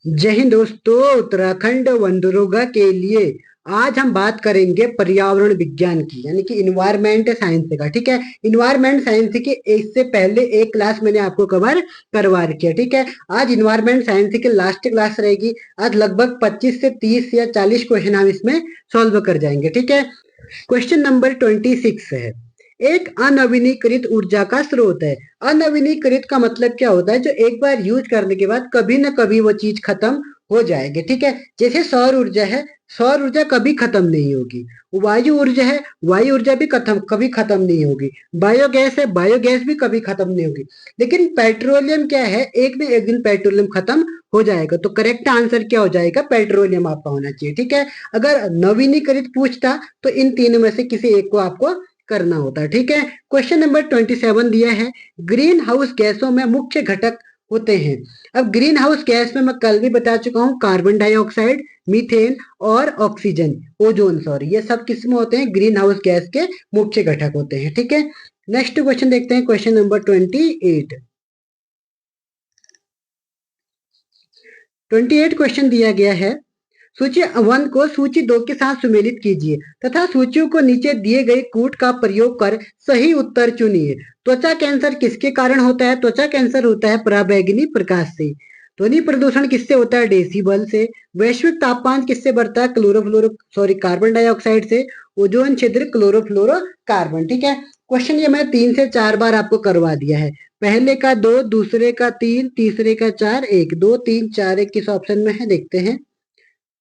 जय हिंद दोस्तों। उत्तराखंड वनदुर्गा के लिए आज हम बात करेंगे पर्यावरण विज्ञान की, यानी कि इन्वायरमेंट साइंस का। ठीक है, इन्वायरमेंट साइंस की इससे पहले एक क्लास मैंने आपको कवर करवा रखी है। ठीक है, आज इन्वायरमेंट साइंस की लास्ट क्लास रहेगी। आज लगभग 25 से 30 या 40 क्वेश्चन हम इसमें सॉल्व कर जाएंगे। ठीक है, क्वेश्चन नंबर 26 है। एक अनवीनीकृत ऊर्जा का स्रोत है। अनवीनीकृत का मतलब क्या होता है? जो एक बार यूज करने के बाद कभी ना कभी वो चीज खत्म हो जाएगी। ठीक है, जैसे सौर ऊर्जा है, सौर ऊर्जा कभी खत्म नहीं होगी। वायु ऊर्जा है, वायु ऊर्जा भी कभी खत्म नहीं होगी। बायोगैस है, बायोगैस भी कभी खत्म नहीं होगी। लेकिन पेट्रोलियम क्या है, एक न एक दिन पेट्रोलियम खत्म हो जाएगा। तो करेक्ट आंसर क्या हो जाएगा? पेट्रोलियम आपका होना चाहिए। ठीक है, अगर नवीनीकृत पूछता तो इन तीनों में से किसी एक को आपको करना होता है। ठीक है, क्वेश्चन नंबर 27 दिया है। ग्रीन हाउस गैसों में मुख्य घटक होते हैं। अब ग्रीन हाउस गैस में मैं कल भी बता चुका हूं, कार्बन डाइऑक्साइड, मीथेन और ऑक्सीजन, ओजोन सॉरी, ये सब किस में होते हैं? ग्रीन हाउस गैस के मुख्य घटक होते हैं। ठीक है, नेक्स्ट क्वेश्चन देखते हैं, क्वेश्चन नंबर 28 क्वेश्चन दिया गया है। सूची 1 को सूची 2 के साथ सुमेलित कीजिए तथा सूचियों को नीचे दिए गए कूट का प्रयोग कर सही उत्तर चुनिए। त्वचा कैंसर किसके कारण होता है? त्वचा कैंसर होता है पराबैंगनी प्रकाश से। ध्वनि प्रदूषण किससे होता है? डेसिबल से। वैश्विक तापमान किससे बढ़ता है? कार्बन डाइऑक्साइड से। ओजोन छिद्र क्लोरोफ्लोरो कार्बन। ठीक है, क्वेश्चन ये मैं 3 से 4 बार आपको करवा दिया है। पहले का 2, दूसरे का 3, तीसरे का 4, 1, 2, 3, 4, 1 किस ऑप्शन में है देखते हैं।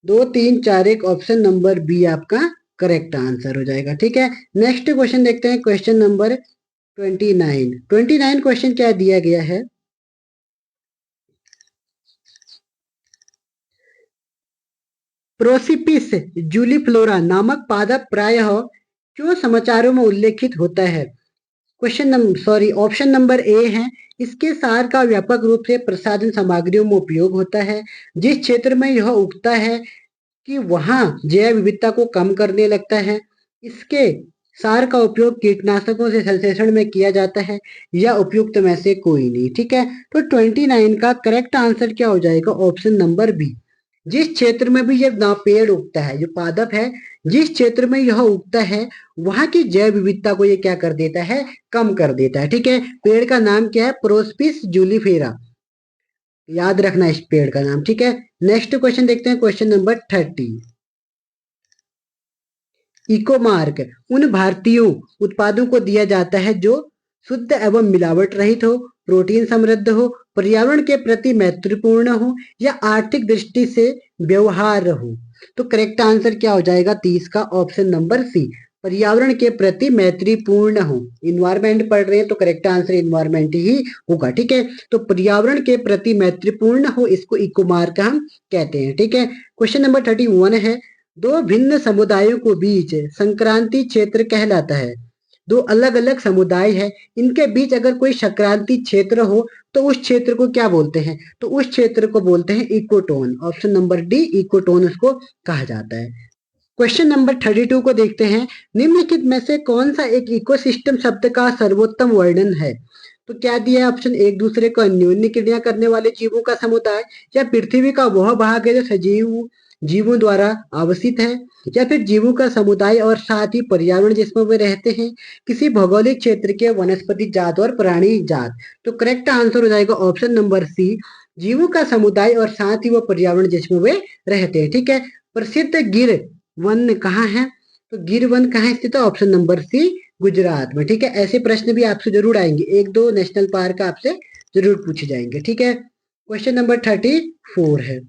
2, 3, 4, 1 ऑप्शन नंबर बी आपका करेक्ट आंसर हो जाएगा। ठीक है, नेक्स्ट क्वेश्चन देखते हैं, क्वेश्चन नंबर 29 क्वेश्चन क्या दिया गया है। प्रोसिपिस जूलीफ्लोरा नामक पादप प्रायः क्यों समाचारों में उल्लेखित होता है? ऑप्शन नंबर ए है। इसके सार का व्यापक रूप से प्रसाधन सामग्रियों में उपयोग होता है। जिस क्षेत्र में यह उगता है कि वहां जैव विविधता को कम करने लगता है। इसके सार का उपयोग कीटनाशकों से संश्लेषण में किया जाता है, या उपयुक्त में से कोई नहीं। ठीक है, तो 29 का करेक्ट आंसर क्या हो जाएगा? Option number B. जिस क्षेत्र में भी ये पेड़ उगता है, जो पादप है, जिस क्षेत्र में यह उगता है वहां की जैव विविधता को ये क्या कर देता है? कम कर देता है। ठीक है, पेड़ का नाम क्या है? प्रोस्पिस जूलीफेरा, याद रखना इस पेड़ का नाम। ठीक है, नेक्स्ट क्वेश्चन देखते हैं, क्वेश्चन नंबर 30। इको मार्क उन भारतीयों उत्पादों को दिया जाता है जो शुद्ध एवं मिलावट रहित हो, प्रोटीन समृद्ध हो, पर्यावरण के प्रति मैत्रीपूर्ण हो, या आर्थिक दृष्टि से व्यवहार हो। तो करेक्ट आंसर क्या हो जाएगा? 30 का ऑप्शन नंबर सी, पर्यावरण के प्रति मैत्रीपूर्ण हो। इन्वायरमेंट पढ़ रहे हैं तो करेक्ट आंसर इन्वायरमेंट ही होगा। ठीक है, तो पर्यावरण के प्रति मैत्रीपूर्ण हो, इसको इको मार्क हम कहते हैं। ठीक है, क्वेश्चन नंबर 31 है। दो भिन्न समुदायों को बीच संक्रांति क्षेत्र कहलाता है। दो अलग अलग समुदाय है, इनके बीच अगर कोई संक्रांति क्षेत्र हो तो उस क्षेत्र को क्या बोलते हैं? तो उस क्षेत्र को बोलते हैं ecotone. Option number D, ecotone उसको कहा जाता है। क्वेश्चन नंबर 32 को देखते हैं। निम्नलिखित में से कौन सा एक इकोसिस्टम शब्द का सर्वोत्तम वर्णन है? तो क्या दिया है ऑप्शन? एक दूसरे को अन्योन्य क्रिया करने वाले जीवों का समुदाय, या पृथ्वी का वह भाग है जो सजीव जीवों द्वारा आवासित है, या फिर जीवों का समुदाय और साथ ही पर्यावरण जिसमें वे रहते हैं, किसी भौगोलिक क्षेत्र के वनस्पति जात और प्राणी जात। तो करेक्ट आंसर हो जाएगा ऑप्शन नंबर सी, जीवों का समुदाय और साथ ही वो पर्यावरण जिसमें वे रहते हैं। ठीक है, प्रसिद्ध गिर वन कहाँ है? तो गिर वन कहाँ स्थित है? ऑप्शन नंबर सी, गुजरात में। ठीक है, ऐसे प्रश्न भी आपसे जरूर आएंगे, एक दो नेशनल पार्क आपसे जरूर पूछे जाएंगे। ठीक है, क्वेश्चन नंबर 34 है।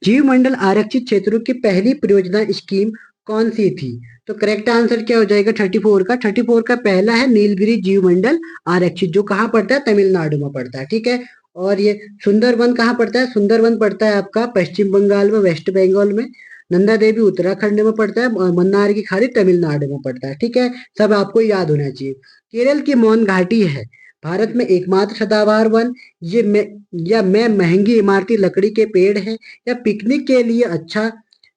जीव मंडल आरक्षित क्षेत्रों की पहली परियोजना स्कीम कौन सी थी? तो करेक्ट आंसर क्या हो जाएगा 34 का? 34 का पहला है नीलगिरी जीव मंडल आरक्षित, जो कहाँ पड़ता है? तमिलनाडु में पड़ता है। ठीक है, और ये सुंदरवन कहाँ पड़ता है? सुंदरवन पड़ता है आपका पश्चिम बंगाल में, वेस्ट बंगाल में। नंदा देवी उत्तराखंड में पड़ता है, और मन्नार की खाड़ी तमिलनाडु में पड़ता है। ठीक है, सब आपको याद होना चाहिए। केरल की मौन घाटी है भारत में एकमात्र सदाबहार वन। ये मैं महंगी इमारती लकड़ी के पेड़ है, या पिकनिक के लिए अच्छा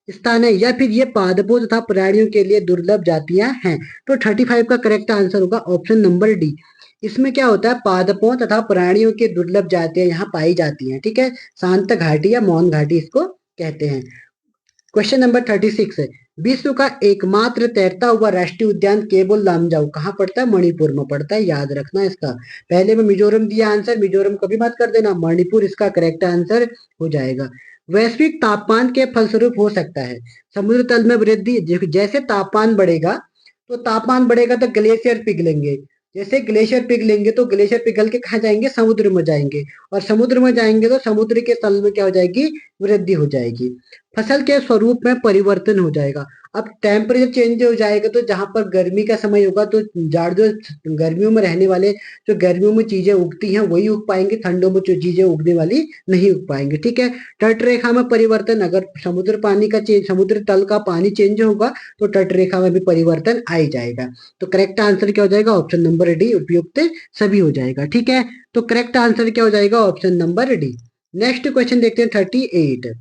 स्थान है, या फिर ये पादपों तथा प्राणियों के लिए दुर्लभ जातियां हैं। तो 35 का करेक्ट आंसर होगा ऑप्शन नंबर डी, इसमें क्या होता है, पादपों तथा प्राणियों की दुर्लभ जातियां यहाँ पाई जाती हैं। ठीक है, शांत घाटी या मौन घाटी इसको कहते हैं। क्वेश्चन नंबर 36 है, विश्व का एकमात्र तैरता हुआ राष्ट्रीय उद्यान केबुल लामजाओ कहाँ पड़ता है? मणिपुर में पड़ता है, याद रखना इसका। पहले में मिजोरम दिया आंसर, मिजोरम कभी मत कर देना, मणिपुर इसका करेक्ट आंसर हो जाएगा। वैश्विक तापमान के फलस्वरूप हो सकता है समुद्र तल में वृद्धि। जैसे तापमान बढ़ेगा तो ग्लेशियर पिघलेंगे। जैसे ग्लेशियर पिघलेंगे तो ग्लेशियर पिघल के कहाँ जाएंगे? समुद्र में जाएंगे, और समुद्र में जाएंगे तो समुद्र के तल में क्या हो जाएगी? वृद्धि हो जाएगी। फसल के स्वरूप में परिवर्तन हो जाएगा। अब टेम्परेचर चेंज हो जाएगा तो जहां पर गर्मी का समय होगा तो जाड़ जो गर्मियों में रहने वाले जो गर्मियों में चीजें उगती हैं वही उग पाएंगे, ठंडों में जो चीजें उगने वाली नहीं उग पाएंगे। ठीक है, तट रेखा में परिवर्तन, अगर समुद्र तल का पानी चेंज होगा तो तट रेखा में भी परिवर्तन आ ही जाएगा। तो करेक्ट आंसर क्या हो जाएगा? ऑप्शन नंबर डी, उपयुक्त सभी हो जाएगा। ठीक है, तो करेक्ट आंसर क्या हो जाएगा? Option number D. Next question देखते हैं 38।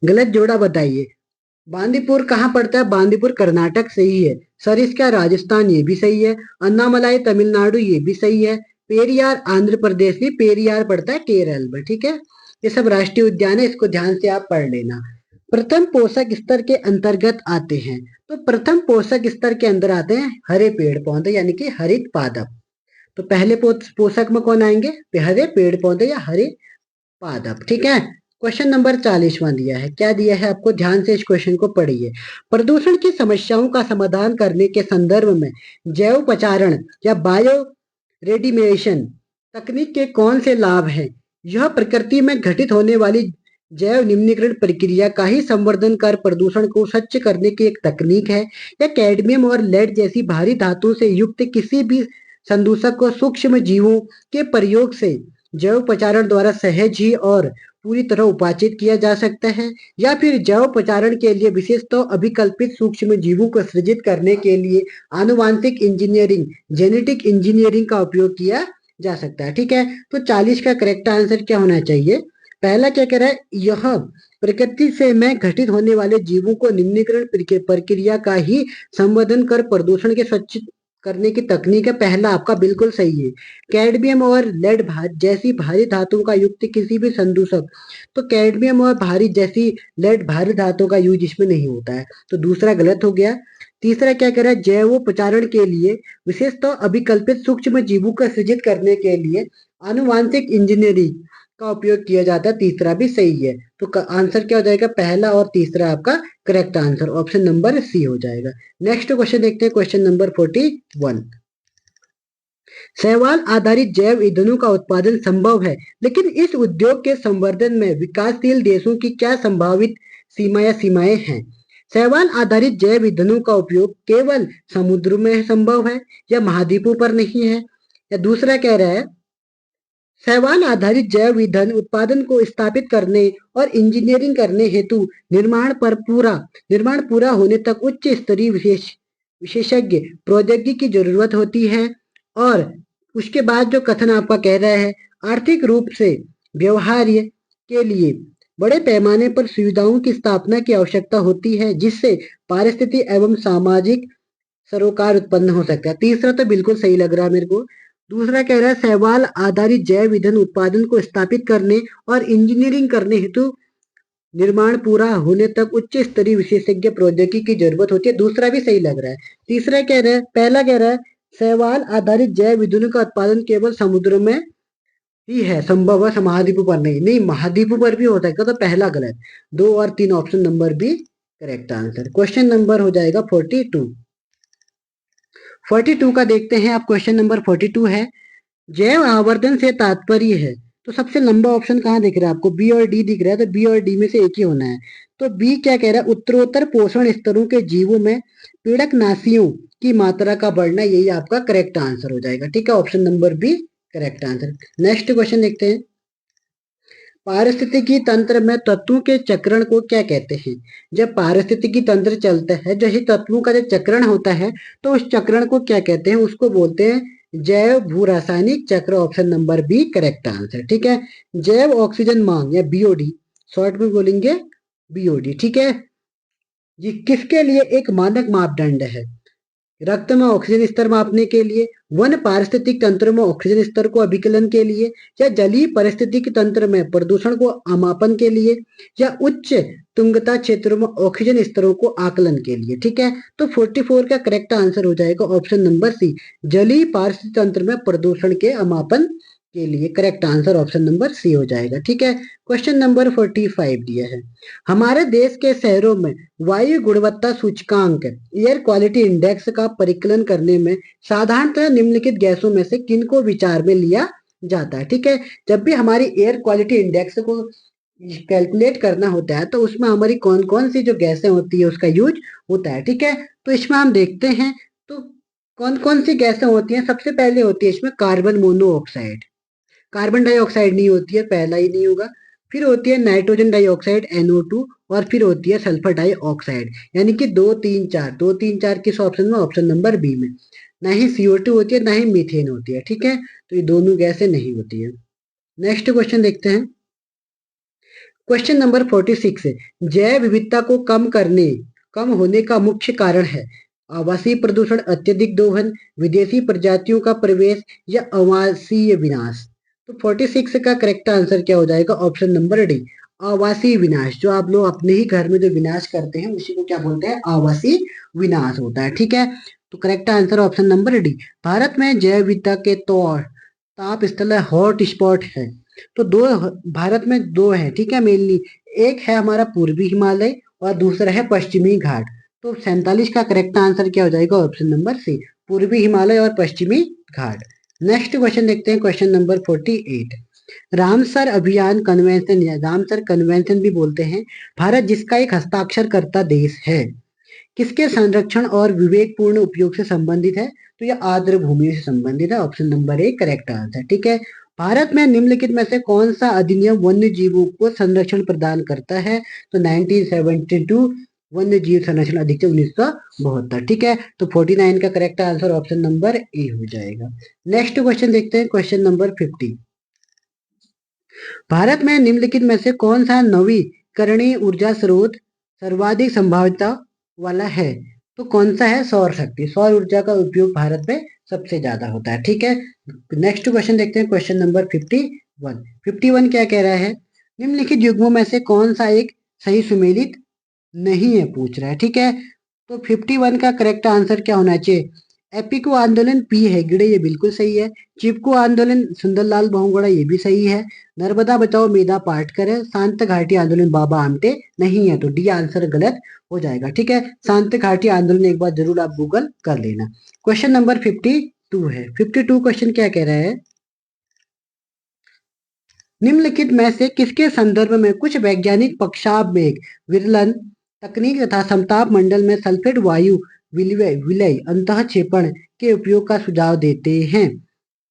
गलत जोड़ा बताइए। बांदीपुर कहाँ पड़ता है? बांदीपुर कर्नाटक सही है। सरिस्का राजस्थान, ये भी सही है। अन्नामलाई तमिलनाडु, ये भी सही है। पेरियार आंध्र प्रदेश, भी पेरियार पड़ता है केरल में। ठीक है, ये सब राष्ट्रीय उद्यान है, इसको ध्यान से आप पढ़ लेना। प्रथम पोषक स्तर के अंतर्गत आते हैं, तो प्रथम पोषक स्तर के अंदर आते हैं हरे पेड़ पौधे यानी कि हरित पादप। तो पहले पोषक में कौन आएंगे? हरे पेड़ पौधे या हरे पादप। ठीक है, क्वेश्चन नंबर 40वां दिया है। क्या दिया है आपको? ध्यान से इस क्वेश्चन को पढ़िए। प्रदूषण की समस्याओं का समाधान करने के संदर्भ में जैव पचारण या बायो रेडिमेशन तकनीक के कौन से लाभ हैं? यह प्रकृति में घटित होने वाली जैव निम्नीकरण प्रक्रिया का ही संवर्धन कर प्रदूषण को स्वच्छ करने की एक तकनीक है, या कैडमियम और लेड जैसी भारी धातु से युक्त किसी भी संदूषक को सूक्ष्म जीवों के प्रयोग से जैव पचारण द्वारा सहज ही और पूरी तरह उपाचित किया जा सकता है, या फिर जैव पचारण के लिए विशेष तो अभिकल्पित सूक्ष्म जीवों को सृजित करने के लिए आनुवांशिक इंजीनियरिंग जेनेटिक इंजीनियरिंग का उपयोग किया जा सकता है। ठीक है, तो 40 का करेक्ट आंसर क्या होना चाहिए? पहला क्या कह रहा है? यह प्रकृति से में घटित होने वाले जीवों को निम्नीकरण प्रक्रिया का ही संवर्धन कर प्रदूषण के स्वच्छ करने की तकनीक है। पहला आपका बिल्कुल सही है। कैडमियम और लेड जैसी भारी धातुओं का युक्त किसी भी संदूषक, तो कैडमियम और भारी जैसी लेड भारी धातुओं का यूज इसमें नहीं होता है, तो दूसरा गलत हो गया। तीसरा क्या कह रहा है? जैवोपचारण के लिए विशेषतः अभिकल्पित सूक्ष्म जीवों को सृजित करने के लिए आनुवांशिक इंजीनियरिंग का उपयोग किया जाता है, तीसरा भी सही है। तो आंसर क्या हो जाएगा? पहला और तीसरा आपका correct answer option number C हो जाएगा। नेक्स्ट क्वेश्चन देखते हैं, क्वेश्चन नंबर 41। शैवाल आधारित जैव ईंधनों का उत्पादन संभव है, लेकिन इस उद्योग के संवर्धन में विकासशील देशों की क्या संभावित सीमाएं हैं? शैवाल आधारित जैव ईंधनों का उपयोग केवल समुद्र में संभव है या महाद्वीपों पर नहीं है? या दूसरा कह रहा है शैवाल आधारित जैव ईंधन उत्पादन को स्थापित करने और इंजीनियरिंग करने हेतु निर्माण पूरा होने तक उच्च स्तरीय विशेषज्ञ प्रौद्योगिकी की जरूरत होती है। और उसके बाद जो कथन आपका कह रहा है, आर्थिक रूप से व्यवहार्य के लिए बड़े पैमाने पर सुविधाओं की स्थापना की आवश्यकता होती है, जिससे पारिस्थितिक एवं सामाजिक सरोकार उत्पन्न हो सकता है। तीसरा तो बिल्कुल सही लग रहा है मेरे को। दूसरा कह रहा है शैवाल आधारित जैव ईंधन उत्पादन को स्थापित करने और इंजीनियरिंग करने हेतु निर्माण पूरा होने तक उच्च स्तरीय विशेषज्ञ प्रौद्योगिकी की जरूरत होती है, दूसरा भी सही लग रहा है। तीसरा कह रहा है, पहला कह रहा है शैवाल आधारित जैव ईंधनों का उत्पादन केवल समुद्र में ही है, संभव है, महाद्वीपों पर नहीं। नहीं, महाद्वीपों पर भी हो सकता है, तो पहला गलत। 2 और 3 option number B correct answer. Question number हो जाएगा 42। 42 का देखते हैं आप। क्वेश्चन नंबर 42 है, जैव आवर्धन से तात्पर्य है, तो सबसे लंबा ऑप्शन कहाँ दिख रहा है आपको? बी और डी दिख रहा है, तो बी और डी में से एक ही होना है। तो बी क्या कह रहा है? उत्तरोत्तर पोषण स्तरों के जीवों में पीड़कनाशियों की मात्रा का बढ़ना, यही आपका करेक्ट आंसर हो जाएगा। ठीक है, option number B correct answer. Next question देखते हैं, पारिस्थितिकी तंत्र में तत्वों के चक्रण को क्या कहते हैं? जब पारिस्थितिकी तंत्र चलता है, जैसे तत्वों का जो चक्रण होता है, तो उस चक्रण को क्या कहते हैं? उसको बोलते हैं जैव भू रासायनिक चक्र, option number B correct answer. ठीक है, जैव ऑक्सीजन मांग या बीओडी, शॉर्ट में बोलेंगे बीओडी। ठीक है, ये किसके लिए एक मानक मापदंड है? रक्त में ऑक्सीजन स्तर मापने के लिए, वन पारिस्थितिक तंत्र में ऑक्सीजन स्तर को अभिकलन के लिए, या जलीय पारिस्थितिक तंत्र में प्रदूषण को मापन के लिए, या उच्च तुंगता क्षेत्रों में ऑक्सीजन स्तरों को आकलन के लिए। ठीक है, तो 44 का करेक्ट आंसर हो जाएगा ऑप्शन नंबर सी, जलीय पारिस्थितिक तंत्र में प्रदूषण के मापन के लिए। Correct answer option number C हो जाएगा। ठीक है, क्वेश्चन नंबर 45 दिया है, हमारे देश के शहरों में वायु गुणवत्ता सूचकांक एयर क्वालिटी इंडेक्स का परिकलन करने में साधारणतः निम्नलिखित गैसों में से किनको विचार में लिया जाता है। ठीक है, जब भी हमारी एयर क्वालिटी इंडेक्स को कैलकुलेट करना होता है तो उसमें हमारी कौन कौन सी जो गैसें होती है उसका यूज होता है। ठीक है, तो इसमें हम देखते हैं तो कौन कौन सी गैसें होती हैं। सबसे पहले होती है इसमें कार्बन मोनोऑक्साइड, कार्बन डाइऑक्साइड नहीं होती है, पहला ही नहीं होगा। फिर होती है नाइट्रोजन डाइऑक्साइड NO2, और फिर होती है सल्फर डाइऑक्साइड, यानी कि 2 3 4 किस ऑप्शन में, ऑप्शन नंबर बी में। ना ही CO2 होती है, ना ही मीथेन होती है। ठीक है, तो ये दोनों गैसें नहीं होती है। नेक्स्ट क्वेश्चन देखते हैं, क्वेश्चन नंबर 46 है, जैव विविधता को कम होने का मुख्य कारण है आवासीय प्रदूषण, अत्यधिक दोहन, विदेशी प्रजातियों का प्रवेश, या आवासीय विनाश। तो 46 का करेक्ट आंसर क्या हो जाएगा, ऑप्शन नंबर डी, आवासीय विनाश। जो आप लोग अपने ही घर में जो विनाश करते हैं उसी को क्या बोलते हैं, आवासीय विनाश होता है। ठीक है, तो correct answer option number D. Bharat में जैव विविधता के तौर ताप स्थल हॉट स्पॉट है, तो दो भारत में दो है। ठीक है, मेनली एक है हमारा पूर्वी हिमालय और दूसरा है पश्चिमी घाट। तो 47 का करेक्ट आंसर क्या हो जाएगा, ऑप्शन नंबर सी, पूर्वी हिमालय और पश्चिमी घाट। नेक्स्ट क्वेश्चन देखते हैं, क्वेश्चन नंबर 48, रामसर अभियान कन्वेंशन या रामसर कन्वेंशन भी बोलते हैं, भारत जिसका एक हस्ताक्षरकर्ता देश है, किसके संरक्षण और विवेकपूर्ण उपयोग से संबंधित है, तो यह आर्द्र भूमि से संबंधित है। Option number A correct answer. ठीक है, भारत में निम्नलिखित में से कौन सा अधिनियम वन्य जीवों को संरक्षण प्रदान करता है, तो 1972 वन्य जीव संरक्षण अधिनियम 1972। ठीक है, तो 49 का correct answer option number A हो जाएगा। नेक्स्ट क्वेश्चन देखते हैं, क्वेश्चन नंबर 50, भारत में निम्नलिखित में से कौन सा नवीकरणीय ऊर्जा स्रोत सर्वाधिक संभाव्यता वाला है, तो कौन सा है, सौर शक्ति। सौर ऊर्जा का उपयोग भारत में सबसे ज्यादा होता है। ठीक है, नेक्स्ट क्वेश्चन देखते हैं, क्वेश्चन नंबर 51। 51 क्या कह रहा है, निम्नलिखित युग्मों में से कौन सा एक सही सुमेलित नहीं है, पूछ रहा है। ठीक है, तो 51 का करेक्ट आंसर क्या होना चाहिए, एपिको आंदोलन पी हेगड़े, ये बिल्कुल सही है। चिपको आंदोलन सुंदरलाल बहुगुणा, ये भी सही है। नर्मदा बचाओ मेधा पाटकर है। शांत घाटी आंदोलन बाबा आमटे नहीं है, तो डी आंसर गलत हो जाएगा। ठीक है, शांत घाटी आंदोलन एक बार जरूर आप गूगल कर लेना। क्वेश्चन नंबर 52 है, 52 क्वेश्चन क्या कह रहा है, निम्नलिखित में से किसके संदर्भ में कुछ वैज्ञानिक पक्षाभ मेघ विरलन तकनीक तथा समताप मंडल में सल्फेट वायु विलय अंतःक्षेपण के उपयोग का सुझाव देते हैं,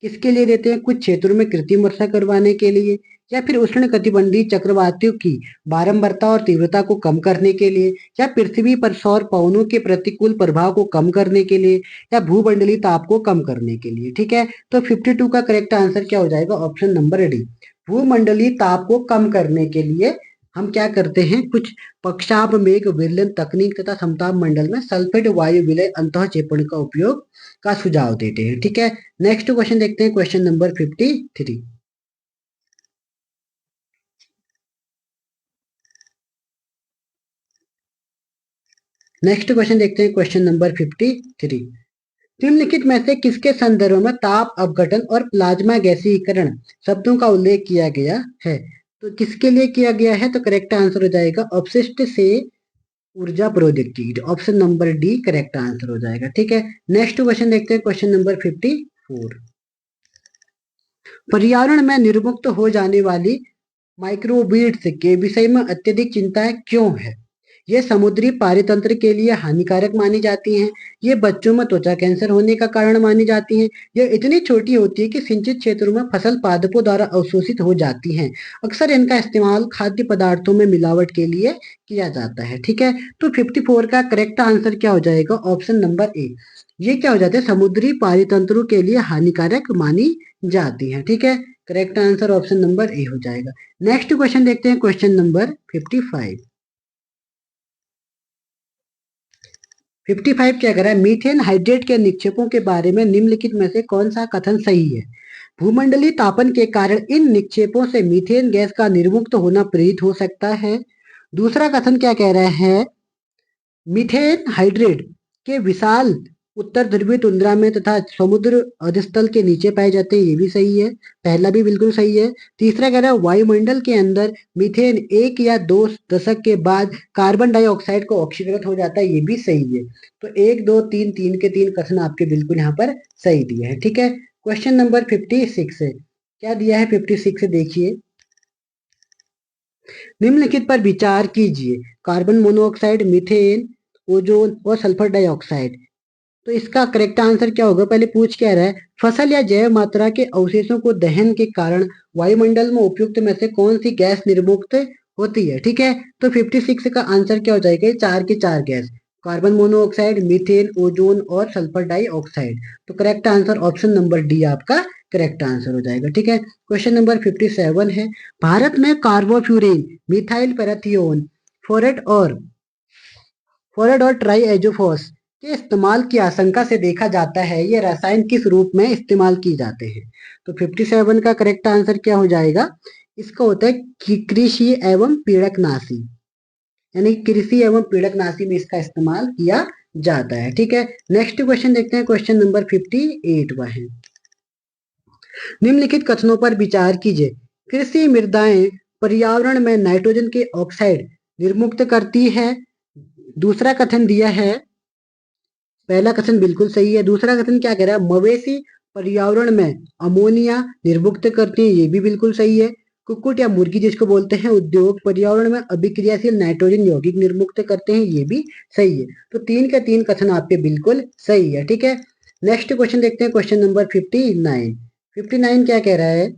किसके लिए देते हैं, कुछ क्षेत्रों में कृत्रिम वर्षा करवाने के लिए, या फिर उष्ण कटिबंधीय चक्रवातियों की बारंबारता और तीव्रता को कम करने के लिए, या पृथ्वी पर सौर पवनों के प्रतिकूल प्रभाव को कम करने के लिए, या भूमंडलीय ताप को कम करने के लिए। ठीक है, तो 52 का करेक्ट आंसर क्या हो जाएगा, ऑप्शन नंबर डी, भूमंडलीय ताप को कम करने के लिए हम क्या करते हैं, कुछ पक्षाभ मेघ विरलन तकनीक तथा समताप मंडल में सल्फेट वायु विलय अंतःक्षेपण का उपयोग का सुझाव देते हैं। ठीक है, नेक्स्ट क्वेश्चन देखते हैं, क्वेश्चन नंबर 53। नेक्स्ट क्वेश्चन देखते हैं, क्वेश्चन नंबर 53, निम्नलिखित में से किसके संदर्भ में ताप अपघटन और प्लाज्मा गैसीकरण शब्दों का उल्लेख किया गया है, तो किसके लिए किया गया है, तो करेक्ट आंसर हो जाएगा अपशिष्ट से ऊर्जा प्रौद्योगिकी, option number D correct answer हो जाएगा। ठीक है, नेक्स्ट क्वेश्चन देखते हैं, क्वेश्चन नंबर 54, पर्यावरण में निर्मुक्त हो जाने वाली माइक्रोबीड्स के विषय में अत्यधिक चिंता क्यों है, ये समुद्री पारितंत्र के लिए हानिकारक मानी जाती हैं, ये बच्चों में त्वचा कैंसर होने का कारण मानी जाती हैं, ये इतनी छोटी होती है कि सिंचित क्षेत्रों में फसल पादपों द्वारा अवशोषित हो जाती हैं, अक्सर इनका इस्तेमाल खाद्य पदार्थों में मिलावट के लिए किया जाता है। ठीक है, तो 54 का करेक्ट आंसर क्या हो जाएगा, ऑप्शन नंबर ए, ये क्या हो जाते हैं, समुद्री पारितंत्रों के लिए हानिकारक मानी जाती हैं। ठीक है, correct answer option number A हो जाएगा। नेक्स्ट क्वेश्चन देखते हैं, क्वेश्चन नंबर 55, 55 क्या कह रहा है, मीथेन हाइड्रेट के निक्षेपों के बारे में निम्नलिखित में से कौन सा कथन सही है। भूमंडलीय तापन के कारण इन निक्षेपों से मीथेन गैस का निर्मुक्त होना प्रेरित हो सकता है। दूसरा कथन क्या कह रहा है, मीथेन हाइड्रेट के विशाल उत्तर ध्रुवीय तुंद्रा में तथा समुद्र अधस्थल के नीचे पाए जाते हैं, ये भी सही है, पहला भी बिल्कुल सही है। तीसरा कह रहा है वायुमंडल के अंदर मीथेन 1 या 2 दशक के बाद कार्बन डाइऑक्साइड को ऑक्सीकृत हो जाता है, ये भी सही है। तो 1 2 3 3 के 3 कथन आपके बिल्कुल यहाँ पर सही दिए हैं। ठीक है, क्वेश्चन नंबर 56 है, क्या दिया है 56 देखिए, निम्नलिखित पर विचार कीजिए, कार्बन मोनोऑक्साइड, मीथेन, ओजोन और सल्फर डाइऑक्साइड। तो इसका करेक्ट आंसर क्या होगा, पहले पूछ क्या रहा है, फसल या जैव मात्रा के अवशेषों को दहन के कारण वायुमंडल में उपयुक्त में से कौन सी गैस निर्मुक्त होती है। ठीक है, तो 56 का आंसर क्या हो जाएगा, 4 के 4 gas, carbon monoxide, methane, ozone और सल्फर डाइऑक्साइड। तो correct answer option number D आपका करेक्ट आंसर हो जाएगा। ठीक है, क्वेश्चन नंबर 57 है, भारत में कार्बोफ्यूरेन, मिथाइल पैराथियोन, फोरेट और ट्राई एजोफॉस के इस्तेमाल की आशंका से देखा जाता है, ये रसायन किस रूप में इस्तेमाल किए जाते हैं। तो 57 का करेक्ट आंसर क्या हो जाएगा, इसका होता है कृषि एवं पीड़कनाशी, यानी कृषि एवं पीड़कनाशी में इसका इस्तेमाल किया जाता है। ठीक है, नेक्स्ट क्वेश्चन देखते हैं, क्वेश्चन नंबर 58 वह है, निम्नलिखित कथनों पर विचार कीजिए, कृषि मृदाएं पर्यावरण में नाइट्रोजन के ऑक्साइड निर्मुक्त करती है। दूसरा कथन दिया है, पहला कथन बिल्कुल सही है। दूसरा कथन क्या कह रहा है, मवेशी पर्यावरण में अमोनिया निर्मुक्त करते हैं, ये भी बिल्कुल सही है। कुक्कुट या मुर्गी जिसको बोलते हैं, उद्योग पर्यावरण में अभिक्रियाशील नाइट्रोजन यौगिक निर्मुक्त करते हैं, ये भी सही है। तो 3 के 3 कथन आपके बिल्कुल सही है। ठीक है, नेक्स्ट क्वेश्चन देखते हैं, क्वेश्चन नंबर 59। 59 क्या कह रहा है,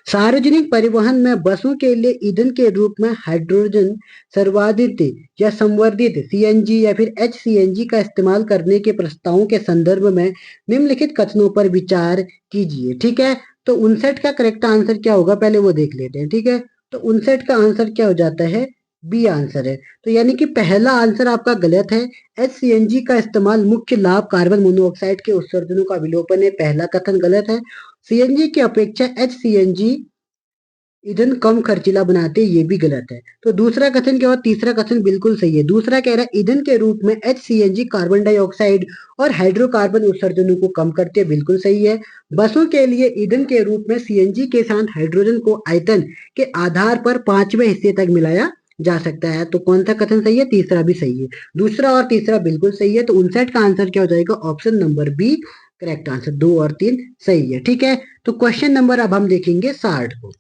सार्वजनिक परिवहन में बसों के लिए ईंधन के रूप में हाइड्रोजन सर्वाधित या संवर्धित सीएनजी या फिर एचसीएनजी का इस्तेमाल करने के प्रस्तावों के संदर्भ में निम्नलिखित कथनों पर विचार कीजिए। ठीक है, तो 59 का करेक्ट आंसर क्या होगा, पहले वो देख लेते हैं। ठीक है, तो 59 का आंसर क्या हो जाता है, बी आंसर है। तो यानी कि पहला आंसर आपका गलत है, एचसीएनजी का इस्तेमाल मुख्य लाभ कार्बन मोनोऑक्साइड के उत्सर्जनों का विलोपन है, पहला कथन गलत है। सीएनजी की अपेक्षा एचसीएनजी ईंधन कम खर्चीला बनाते, ये भी गलत है। तो दूसरा कथन क्या हुआ, तीसरा कथन बिल्कुल सही है। दूसरा कह रहा है ईंधन के रूप में एचसीएनजी कार्बन डाइऑक्साइड और हाइड्रोकार्बन उत्सर्जनों को कम करते हैं, बिल्कुल सही है। बसों के लिए ईंधन के रूप में सीएनजी के साथ हाइड्रोजन को आयतन के आधार पर 5वें हिस्से तक मिलाया जा सकता है। तो कौन सा कथन सही है, तीसरा भी सही है, दूसरा और तीसरा बिल्कुल सही है। तो 59 का आंसर क्या हो जाएगा, option number B correct answer, 2 और 3 सही है। ठीक है, तो क्वेश्चन नंबर अब हम देखेंगे 60 को।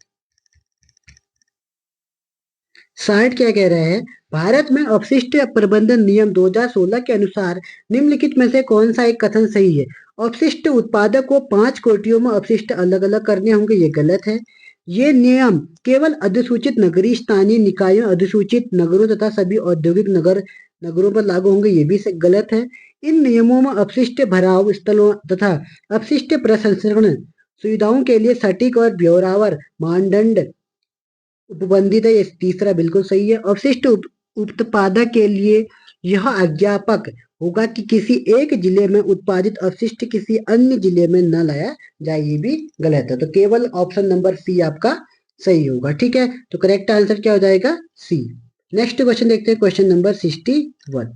60 क्या कह रहा है, भारत में अपशिष्ट प्रबंधन नियम 2016 के अनुसार निम्नलिखित में से कौन सा एक कथन सही है। अपशिष्ट उत्पादक को 5 कोटियों में अपशिष्ट अलग अलग करने होंगे, ये गलत है। ये नियम केवल अधिसूचित नगरीय स्थानीय निकायों, अधिसूचित नगरों तथा सभी औद्योगिक नगरों पर लागू होंगे, ये भी गलत है। इन नियमों में अपशिष्ट भराव स्थलों तथा अपशिष्ट प्रसंस्करण सुविधाओं के लिए सटीक और ब्यौरावर मानदंड उपबंधित है, ये तीसरा बिल्कुल सही है। अवशिष्ट उत्पादक के लिए यह अज्ञापक होगा कि किसी एक जिले में उत्पादित अवशिष्ट किसी अन्य जिले में न लाया जाए, ये भी गलत है। तो केवल ऑप्शन नंबर सी आपका सही होगा। ठीक है, तो करेक्ट आंसर क्या हो जाएगा, सी। नेक्स्ट क्वेश्चन देखते हैं, क्वेश्चन नंबर 61।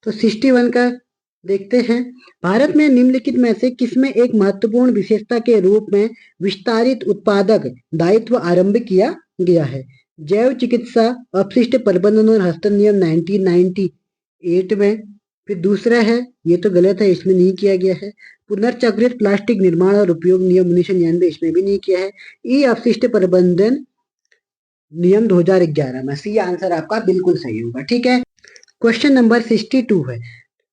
तो 61 का देखते हैं, भारत में निम्नलिखित में से किसमें एक महत्वपूर्ण विशेषता के रूप में विस्तारित उत्पादक दायित्व आरंभ किया गया है। जैव चिकित्सा अपशिष्ट प्रबंधन और हस्तांतरण नियम 1998 में। फिर दूसरा है, ये तो गलत है, इसमें नहीं किया गया है। पुनर्चक्रित प्लास्टिक निर्माण और उपयोग नियम 1999, इसमें भी नहीं किया है। ई अपशिष्ट प्रबंधन नियम 2011 में। सी आंसर आपका बिल्कुल सही होगा। ठीक है, क्वेश्चन नंबर 62 है,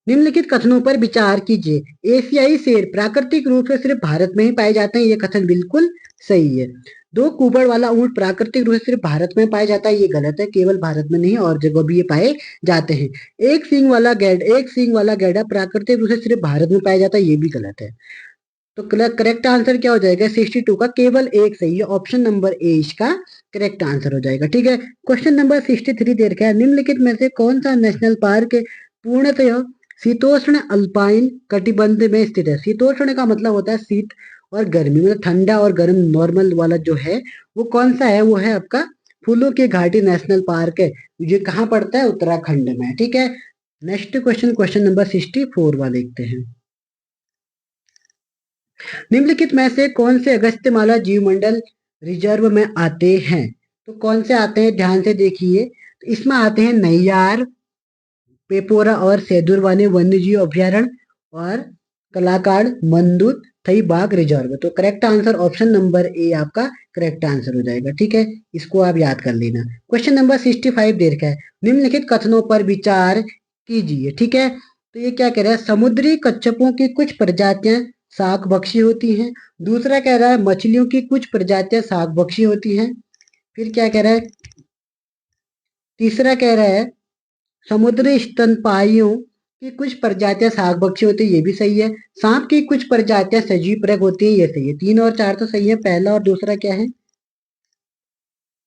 निम्नलिखित कथनों पर विचार कीजिए, एशियाई शेर प्राकृतिक रूप से सिर्फ भारत में ही पाए जाते हैं, ये कथन बिल्कुल सही है। 2 कुबड़ वाला ऊंट प्राकृतिक रूप से सिर्फ भारत में पाया जाता है, ये गलत है, केवल भारत में नहीं और जगह भी ये पाए जाते हैं। एक सींग वाला गैंडा प्राकृतिक रूप से सिर्फ भारत में पाया जाता है, ये भी गलत है। तो करेक्ट आंसर क्या हो जाएगा, 62 का केवल एक सही है, ऑप्शन नंबर ए इसका करेक्ट आंसर हो जाएगा। ठीक है, क्वेश्चन नंबर 63 दे रखा है, निम्नलिखित में से कौन सा नेशनल पार्क पूर्णतः शीतोष्ण अल्पाइन कटिबंध में स्थित है। शीतोष्ण का मतलब होता है शीत और गर्मी, मतलब ठंडा और गर्म नॉर्मल वाला जो है वो कौन सा है, वो है आपका फूलों की घाटी नेशनल पार्क है। ये कहाँ पड़ता है, उत्तराखंड में। ठीक है, नेक्स्ट क्वेश्चन, क्वेश्चन नंबर 64 वाला देखते हैं। निम्नलिखित में से कौन से अगस्त्यमाला जीवमंडल रिजर्व में आते हैं? तो कौन से आते हैं, ध्यान से देखिए। तो इसमें आते हैं नैयार, पेपोरा और सेदुरवानी वन्यजीव अभ्यारण्य और कलाकाड़, मंदुत, थई बाघ रिजर्व। तो correct answer option number A आपका करेक्ट आंसर हो जाएगा। ठीक है, इसको आप याद कर लेना। क्वेश्चन नंबर 65 दे रखा है, निम्नलिखित कथनों पर विचार कीजिए। ठीक है, तो ये क्या कह रहा है, समुद्री कच्छपों की कुछ प्रजातियां शाकभक्षी होती हैं। दूसरा कह रहा है मछलियों की कुछ प्रजातियां शाकभक्षी होती हैं। फिर क्या कह रहा है, तीसरा कह रहा है समुद्री स्तनपायियों की कुछ प्रजातियां शाकभक्षी होती है, ये भी सही है। सांप की कुछ प्रजातियां सजीवप्रग होती है, ये सही है। 3 और 4 तो सही है, पहला और दूसरा क्या है,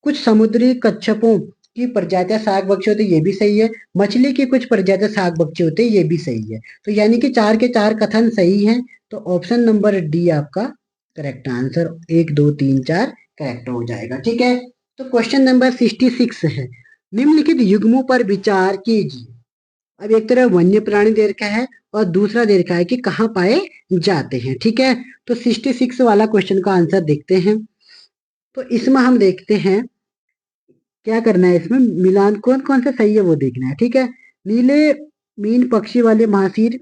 कुछ समुद्री कच्छपों की प्रजातियां शाकभक्षी होती है, ये भी सही है। मछली की कुछ प्रजातियां शाकभक्षी होती है, ये भी सही है। तो यानी कि 4 के 4 कथन सही हैं। तो ऑप्शन नंबर डी आपका करेक्ट आंसर, 1 2 3 4 करेक्ट हो जाएगा। ठीक है, तो क्वेश्चन नंबर 66 है, निम्नलिखित युग्मों पर विचार कीजिए। अब एक तरफ वन्य प्राणी दे रखा है और दूसरा दे रखा है कि कहाँ पाए जाते हैं। ठीक है, तो 66 वाला क्वेश्चन का आंसर देखते हैं। तो इसमें हम देखते हैं क्या करना है, इसमें मिलान कौन कौन सा सही है वो देखना है। ठीक है, नीले मीन पक्षी वाले महासीर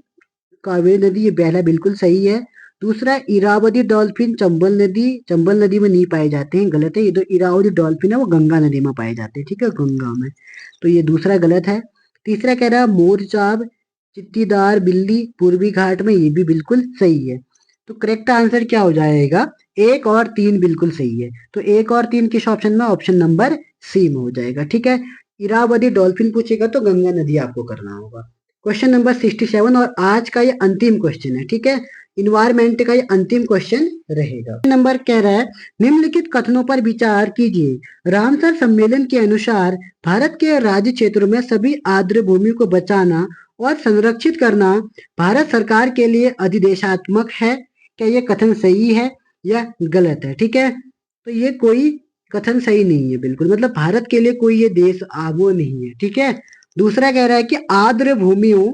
कावेरी नदी, ये पहला बिल्कुल सही है। दूसरा इरावदी डॉल्फिन चंबल नदी में नहीं पाए जाते हैं, गलत है। ये तो इरावदी डॉल्फिन है वो गंगा नदी में पाए जाते हैं। ठीक है, गंगा में, तो ये दूसरा गलत है। तीसरा कह रहा है मोरचाब चित्तीदार बिल्ली पूर्वी घाट में, ये भी बिल्कुल सही है। तो करेक्ट आंसर क्या हो जाएगा, 1 और 3 बिल्कुल सही है। तो 1 और 3 किस ऑप्शन में, ऑप्शन नंबर सी में हो जाएगा। ठीक है, इरावदी डॉल्फिन पूछेगा तो गंगा नदी आपको करना होगा। क्वेश्चन नंबर 67 और आज का ये अंतिम क्वेश्चन है। ठीक है, इन्वायरमेंट का ये अंतिम क्वेश्चन रहेगा। नंबर कह रहा है, निम्नलिखित कथनों पर विचार कीजिए। रामसर सम्मेलन के अनुसार भारत के राज्य क्षेत्रों में सभी आर्द्र भूमि को बचाना और संरक्षित करना भारत सरकार के लिए अधिदेशात्मक है। क्या ये कथन सही है या गलत है? ठीक है, तो ये कोई कथन सही नहीं है बिल्कुल, मतलब भारत के लिए कोई ये देश वो नहीं है। ठीक है, दूसरा कह रहा है कि आर्द्र भूमियों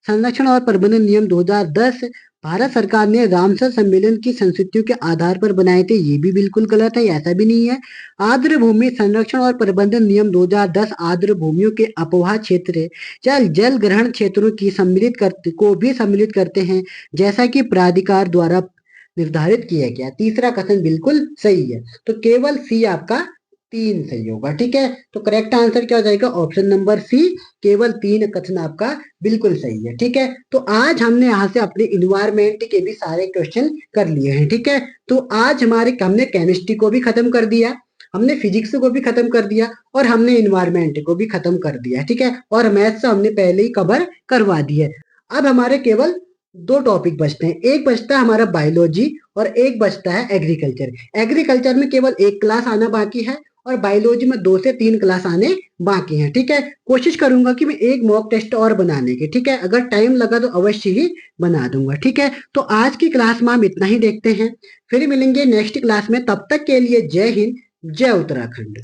संरक्षण और प्रबंधन नियम 2010 भारत सरकार ने रामसर सम्मेलन की संस्कृतियों के आधार पर बनाए थे, ये भी बिल्कुल गलत है, ऐसा भी नहीं है। आर्द्र भूमि संरक्षण और प्रबंधन नियम 2010 आर्द्र भूमियों के अपवाह क्षेत्र जल ग्रहण क्षेत्रों की सम्मिलित करते हैं, जैसा कि प्राधिकार द्वारा निर्धारित किया गया। तीसरा कथन बिल्कुल सही है, तो केवल सी आपका 3 सही होगा। ठीक है, तो करेक्ट आंसर क्या हो जाएगा, ऑप्शन नंबर सी, केवल 3 कथन आपका बिल्कुल सही है। ठीक है, तो आज हमने यहाँ से अपने इन्वायरमेंट के भी सारे क्वेश्चन कर लिए हैं। ठीक है, तो आज हमने केमिस्ट्री को भी खत्म कर दिया, हमने फिजिक्स को भी खत्म कर दिया और हमने इन्वायरमेंट को भी खत्म कर दिया। ठीक है, और मैथ्स हमने पहले ही कवर करवा दी है। अब हमारे केवल 2 टॉपिक बचते हैं, एक बचता है हमारा बायोलॉजी और एक बचता है एग्रीकल्चर। एग्रीकल्चर में केवल 1 क्लास आना बाकी है और बायोलॉजी में 2 से 3 क्लास आने बाकी हैं। ठीक है, कोशिश करूंगा कि मैं एक मॉक टेस्ट और बनाने की। ठीक है, अगर टाइम लगा तो अवश्य ही बना दूंगा। ठीक है, तो आज की क्लास में हम इतना ही देखते हैं, फिर मिलेंगे नेक्स्ट क्लास में। तब तक के लिए जय हिंद, जय उत्तराखंड।